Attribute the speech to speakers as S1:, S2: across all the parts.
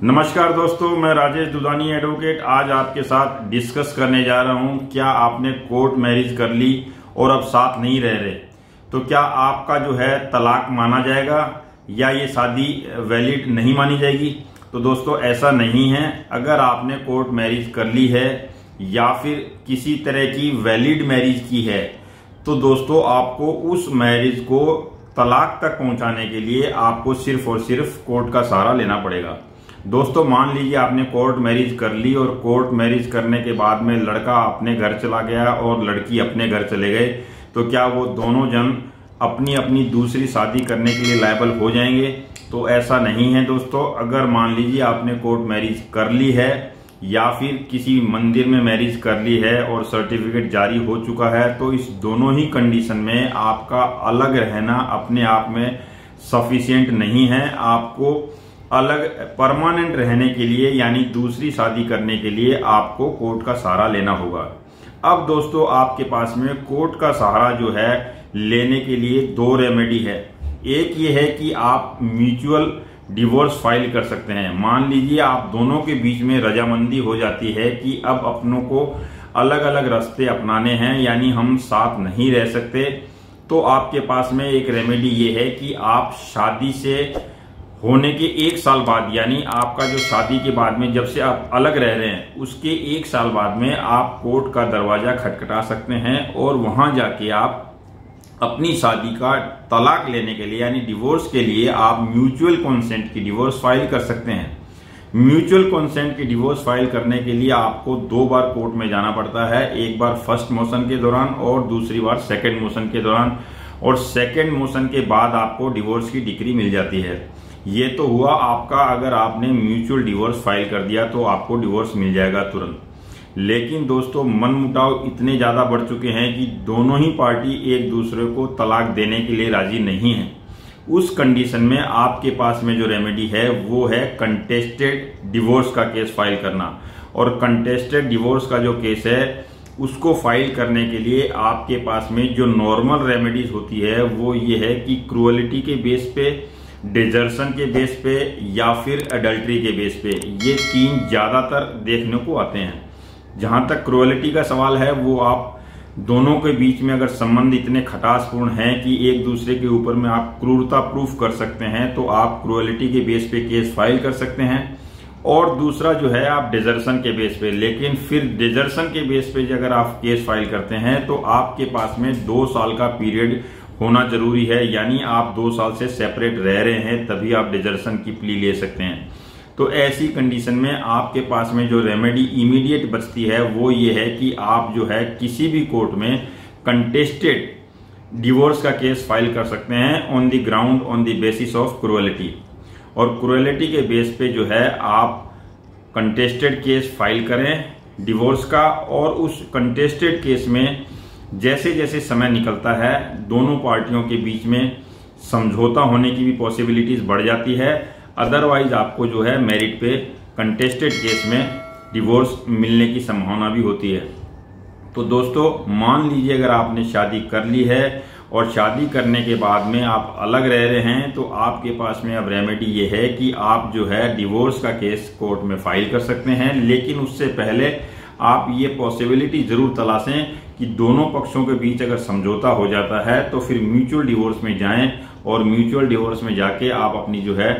S1: नमस्कार दोस्तों, मैं राजेश दुधानी एडवोकेट आज आपके साथ डिस्कस करने जा रहा हूं। क्या आपने कोर्ट मैरिज कर ली और अब साथ नहीं रह रहे तो क्या आपका जो है तलाक माना जाएगा या ये शादी वैलिड नहीं मानी जाएगी? तो दोस्तों ऐसा नहीं है। अगर आपने कोर्ट मैरिज कर ली है या फिर किसी तरह की वैलिड मैरिज की है तो दोस्तों आपको उस मैरिज को तलाक तक पहुंचाने के लिए आपको सिर्फ और सिर्फ कोर्ट का सहारा लेना पड़ेगा। दोस्तों मान लीजिए आपने कोर्ट मैरिज कर ली और कोर्ट मैरिज करने के बाद में लड़का अपने घर चला गया और लड़की अपने घर चले गए, तो क्या वो दोनों जन अपनी अपनी दूसरी शादी करने के लिए लायबल हो जाएंगे? तो ऐसा नहीं है दोस्तों। अगर मान लीजिए आपने कोर्ट मैरिज कर ली है या फिर किसी मंदिर में मैरिज कर ली है और सर्टिफिकेट जारी हो चुका है, तो इस दोनों ही कंडीशन में आपका अलग रहना अपने आप में सफिशिएंट नहीं है। आपको अलग परमानेंट रहने के लिए यानी दूसरी शादी करने के लिए आपको कोर्ट का सहारा लेना होगा। अब दोस्तों आपके पास में कोर्ट का सहारा जो है लेने के लिए दो रेमेडी है। एक ये है कि आप म्यूचुअल डिवोर्स फाइल कर सकते हैं। मान लीजिए आप दोनों के बीच में रजामंदी हो जाती है कि अब अपनों को अलग अलग रास्ते अपनाने हैं, यानी हम साथ नहीं रह सकते, तो आपके पास में एक रेमेडी ये है कि आप शादी से होने के 1 साल बाद, यानी आपका जो शादी के बाद में जब से आप अलग रह रहे हैं उसके 1 साल बाद में आप कोर्ट का दरवाजा खटखटा सकते हैं और वहां जाके आप अपनी शादी का तलाक लेने के लिए यानी डिवोर्स के लिए आप म्यूचुअल कंसेंट की डिवोर्स फाइल कर सकते हैं। म्यूचुअल कंसेंट की डिवोर्स फाइल करने के लिए आपको 2 बार कोर्ट में जाना पड़ता है, एक बार फर्स्ट मोशन के दौरान और दूसरी बार सेकेंड मोशन के दौरान, और सेकेंड मोशन के बाद आपको डिवोर्स की डिक्री मिल जाती है। ये तो हुआ आपका, अगर आपने म्यूचुअल डिवोर्स फाइल कर दिया तो आपको डिवोर्स मिल जाएगा तुरंत। लेकिन दोस्तों मनमुटाव इतने ज्यादा बढ़ चुके हैं कि दोनों ही पार्टी एक दूसरे को तलाक देने के लिए राजी नहीं है। उस कंडीशन में आपके पास में जो रेमेडी है वो है कंटेस्टेड डिवोर्स का केस फाइल करना। और कंटेस्टेड डिवोर्स का जो केस है उसको फाइल करने के लिए आपके पास में जो नॉर्मल रेमेडीज होती है वो ये है कि क्रूअलिटी के बेस पे, डिजर्शन के बेस पे या फिर एडल्ट्री के बेस पे, ये 3 ज्यादातर देखने को आते हैं। जहां तक क्रूअलिटी का सवाल है वो आप दोनों के बीच में अगर संबंध इतने खटासपूर्ण हैं कि एक दूसरे के ऊपर में आप क्रूरता प्रूफ कर सकते हैं तो आप क्रूअलिटी के बेस पे केस फाइल कर सकते हैं। और दूसरा जो है आप डिजर्शन के बेस पे, लेकिन फिर डिजर्शन के बेस पे अगर आप केस फाइल करते हैं तो आपके पास में 2 साल का पीरियड होना जरूरी है, यानी आप 2 साल से सेपरेट रह रहे हैं तभी आप डिजर्शन की प्ली ले सकते हैं। तो ऐसी कंडीशन में आपके पास में जो रेमेडी इमीडिएट बचती है वो ये है कि आप जो है किसी भी कोर्ट में कंटेस्टेड डिवोर्स का केस फाइल कर सकते हैं on the ground on the basis of cruelty. और क्रूअलिटी के बेस पे जो है आप कंटेस्टेड केस फाइल करें डिवोर्स का, और उस कंटेस्टेड केस में जैसे जैसे समय निकलता है दोनों पार्टियों के बीच में समझौता होने की भी पॉसिबिलिटीज बढ़ जाती है। अदरवाइज आपको जो है मेरिट पे कंटेस्टेड केस में डिवोर्स मिलने की संभावना भी होती है। तो दोस्तों मान लीजिए अगर आपने शादी कर ली है और शादी करने के बाद में आप अलग रह रहे हैं तो आपके पास में अब रेमेडी ये है कि आप जो है डिवोर्स का केस कोर्ट में फाइल कर सकते हैं। लेकिन उससे पहले आप ये पॉसिबिलिटी जरूर तलाशें कि दोनों पक्षों के बीच अगर समझौता हो जाता है तो फिर म्यूचुअल डिवोर्स में जाएं और म्यूचुअल डिवोर्स में जाके आप अपनी जो है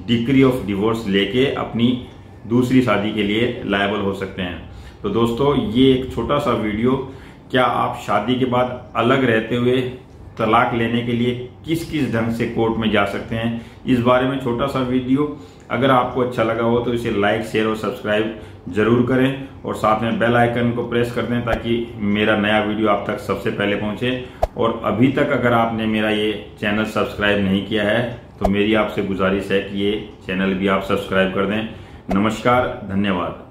S1: डिक्री ऑफ डिवोर्स लेके अपनी दूसरी शादी के लिए लायबल हो सकते हैं। तो दोस्तों ये एक छोटा सा वीडियो, क्या आप शादी के बाद अलग रहते हुए तलाक लेने के लिए किस किस ढंग से कोर्ट में जा सकते हैं, इस बारे में छोटा सा वीडियो। अगर आपको अच्छा लगा हो तो इसे लाइक, शेयर और सब्सक्राइब जरूर करें और साथ में बेल आइकन को प्रेस कर दें ताकि मेरा नया वीडियो आप तक सबसे पहले पहुंचे। और अभी तक अगर आपने मेरा ये चैनल सब्सक्राइब नहीं किया है तो मेरी आपसे गुजारिश है कि ये चैनल भी आप सब्सक्राइब कर दें। नमस्कार, धन्यवाद।